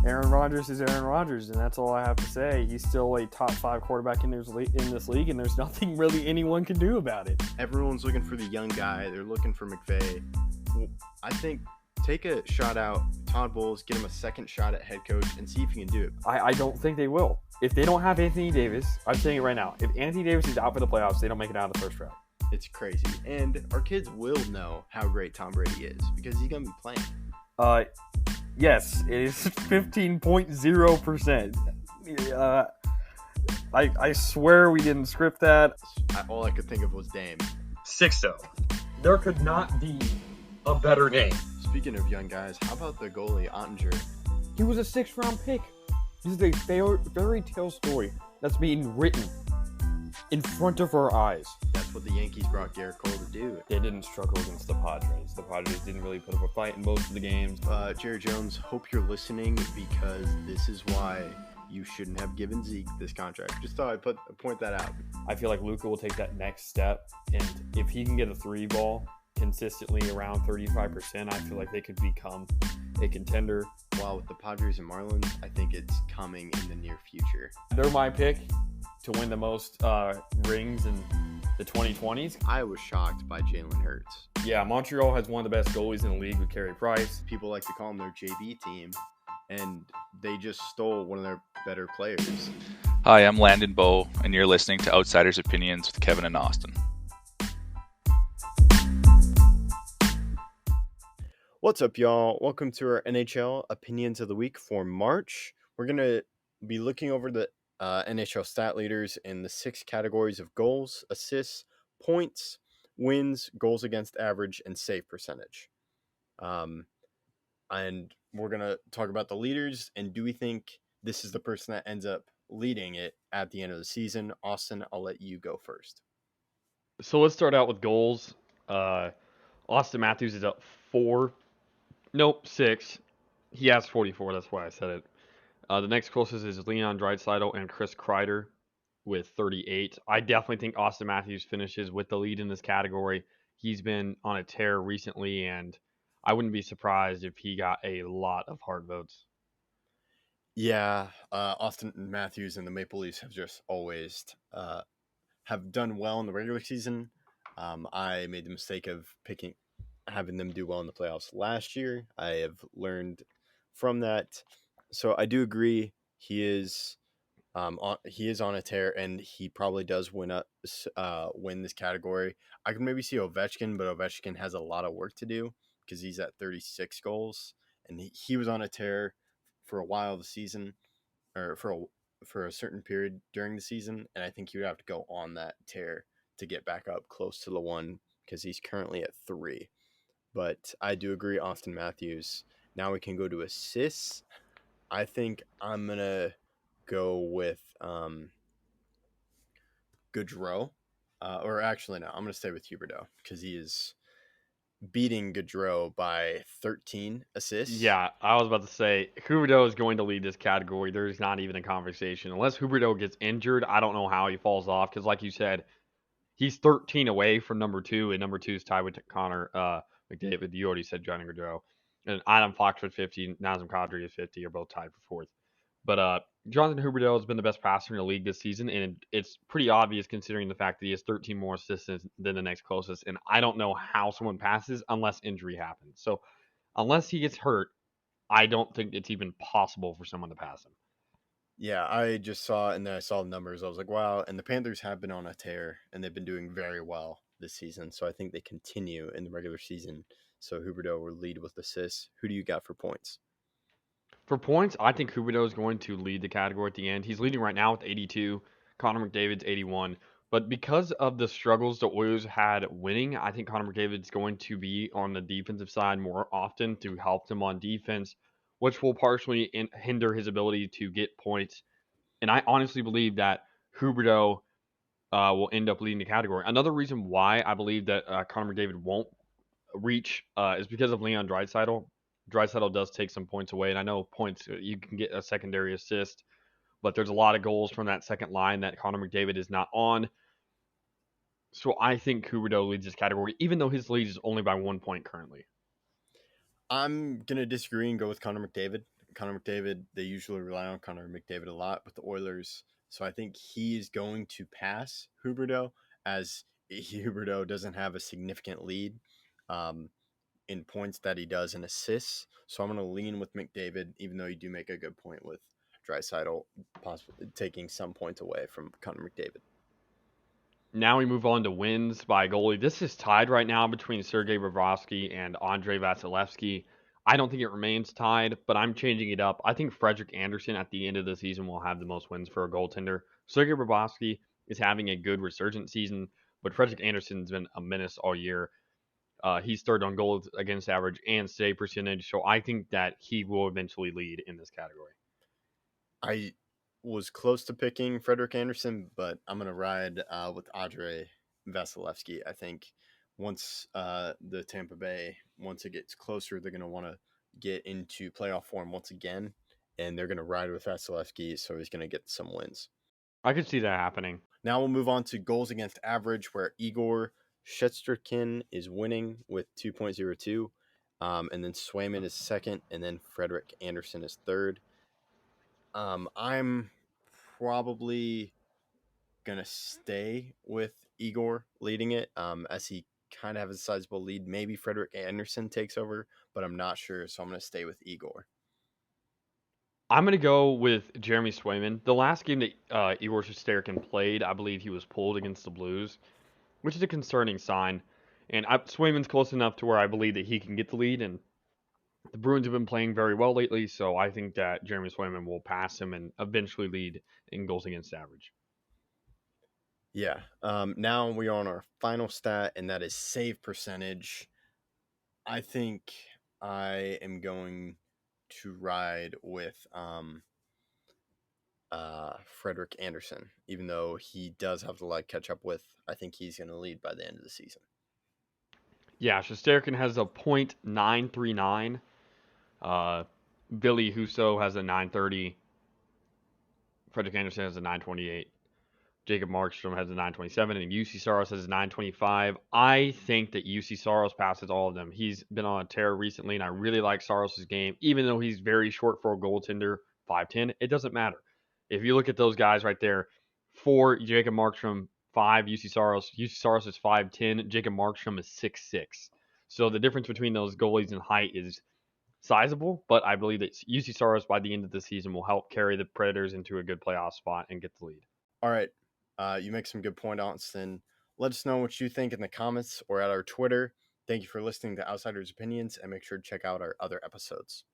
Aaron Rodgers is Aaron Rodgers, and that's all I have to say. He's still a top 5 quarterback in this league, and there's nothing really anyone can do about it. Everyone's looking for the young guy. They're looking for McVay. I think take a shot out Todd Bowles, get him a second shot at head coach, and see if he can do it. I don't think they will. If they don't have Anthony Davis, I'm saying it right now. If Anthony Davis is out for the playoffs, they don't make it out of the first round. It's crazy. And our kids will know how great Tom Brady is because he's going to be playing. Yes, it is 15.0%. I swear we didn't script that. All I could think of was Dame. 6-0. There could not be a better name. Speaking of young guys, how about the goalie, Ottinger? He was a 6th-round pick. This is a fairy tale story that's being written in front of our eyes. That's what the Yankees brought Garrett Cole to do. They didn't struggle against the Padres. The Padres didn't really put up a fight in most of the games. Jerry Jones, hope you're listening because this is why you shouldn't have given Zeke this contract. Just thought I'd point that out. I feel like Luka will take that next step, and if he can get a 3 ball consistently around 35%, I feel like they could become a contender. While with the Padres and Marlins, I think it's coming in the near future. They're my pick to win the most rings in the 2020s. I was shocked by Jalen Hurts. Yeah, Montreal has one of the best goalies in the league with Carey Price. People like to call them their JV team, and they just stole one of their better players. Hi, I'm Landon Bowe, and you're listening to Outsiders Opinions with Kevin and Austin. What's up, y'all? Welcome to our NHL Opinions of the Week for March. We're going to be looking over the NHL stat leaders in the 6 categories of goals, assists, points, wins, goals against average, and save percentage. And we're going to talk about the leaders, and do we think this is the person that ends up leading it at the end of the season? Austin, I'll let you go first. So let's start out with goals. Austin Matthews is up 6. He has 44, that's why I said it. The next closest is Leon Draisaitl and Chris Kreider with 38. I definitely think Austin Matthews finishes with the lead in this category. He's been on a tear recently, and I wouldn't be surprised if he got a lot of hard votes. Yeah, Austin Matthews and the Maple Leafs have just always have done well in the regular season. I made the mistake of having them do well in the playoffs last year. I have learned from that. So I do agree he is on a tear, and he probably does win this category. I could maybe see Ovechkin, but Ovechkin has a lot of work to do because he's at 36 goals, and he was on a tear for a while the season, or for a certain period during the season, and I think he would have to go on that tear to get back up close to the 1 because he's currently at 3. But I do agree, Austin Matthews. Now we can go to assists. I think I'm going to go with Gaudreau. Or actually, no, I'm going to stay with Huberdel because he is beating Gaudreau by 13 assists. Yeah, I was about to say, Huberdel is going to lead this category. There's not even a conversation. Unless Huberdel gets injured, I don't know how he falls off because, like you said, he's 13 away from number 2, and number 2 is tied with Connor McDavid. You already said Johnny Gaudreau. And Adam Fox with 50, Nazem Kadri at 50 are both tied for 4th. But Jonathan Huberdel has been the best passer in the league this season, and it's pretty obvious considering the fact that he has 13 more assists than the next closest. And I don't know how someone passes unless injury happens. So unless he gets hurt, I don't think it's even possible for someone to pass him. Yeah, I just saw, and then I saw the numbers. I was like, wow. And the Panthers have been on a tear, and they've been doing very well this season. So I think they continue in the regular season. So Huberdel will lead with assists. Who do you got for points? For points, I think Huberdel is going to lead the category at the end. He's leading right now with 82. Connor McDavid's 81. But because of the struggles the Oilers had winning, I think Connor McDavid's going to be on the defensive side more often to help them on defense, which will partially hinder his ability to get points. And I honestly believe that Huberdel will end up leading the category. Another reason why I believe that Connor McDavid won't reach is because of Leon Draisaitl. Draisaitl does take some points away, and I know points you can get a secondary assist, but there's a lot of goals from that second line that Connor McDavid is not on. So I think Huberdel leads this category, even though his lead is only by 1 point currently. I'm going to disagree and go with Connor McDavid. Connor McDavid, they usually rely on Connor McDavid a lot with the Oilers. So I think he is going to pass Huberdel, as Huberdel doesn't have a significant lead in points that he does in assists. So I'm going to lean with McDavid, even though you do make a good point with Draisaitl possibly taking some points away from Connor McDavid. Now we move on to wins by goalie. This is tied right now between Sergei Bobrovsky and Andrei Vasilevsky. I don't think it remains tied, but I'm changing it up. I think Frederick Anderson at the end of the season will have the most wins for a goaltender. Sergei Bobrovsky is having a good resurgent season, but Frederick Anderson's been a menace all year. He's third on goals against average and save percentage, so I think that he will eventually lead in this category. I was close to picking Frederick Anderson, but I'm going to ride with Andrei Vasilevsky. I think once the Tampa Bay, once it gets closer, they're going to want to get into playoff form once again, and they're going to ride with Vasilevsky, so he's going to get some wins. I could see that happening. Now we'll move on to goals against average, where Igor Shesterkin is winning with 2.02, and then Swayman is second, and then Frederick Anderson is third. I'm probably gonna stay with Igor leading it, as he kind of has a sizable lead. Maybe Frederick Anderson takes over, but I'm not sure, so I'm gonna stay with Igor. I'm going to go with Jeremy Swayman. The last game that Igor Shesterkin played, I believe he was pulled against the Blues, which is a concerning sign. And Swayman's close enough to where I believe that he can get the lead, and the Bruins have been playing very well lately, so I think that Jeremy Swayman will pass him and eventually lead in goals against average. Yeah. Now we are on our final stat, and that is save percentage. I think I am going to ride with Frederick Anderson, even though he does have to catch up with. I think he's going to lead by the end of the season. Yeah, Shesterkin has a .939. Billy Husso has a 930. Frederick Anderson has a 928. Jacob Markstrom has a 927, and UC Saros has a 925. I think that UC Saros passes all of them. He's been on a tear recently, and I really like Saros' game, even though he's very short for a goaltender, 5'10". It doesn't matter. If you look at those guys right there, 4 Jacob Markstrom, 5 UC Saros. UC Saros is 5'10". Jacob Markstrom is 6'6". So the difference between those goalies in height is sizable, but I believe that UC Saros by the end of the season will help carry the Predators into a good playoff spot and get the lead. All right. You make some good points, Austin. Let us know what you think in the comments or at our Twitter. Thank you for listening to Outsiders Opinions, and make sure to check out our other episodes.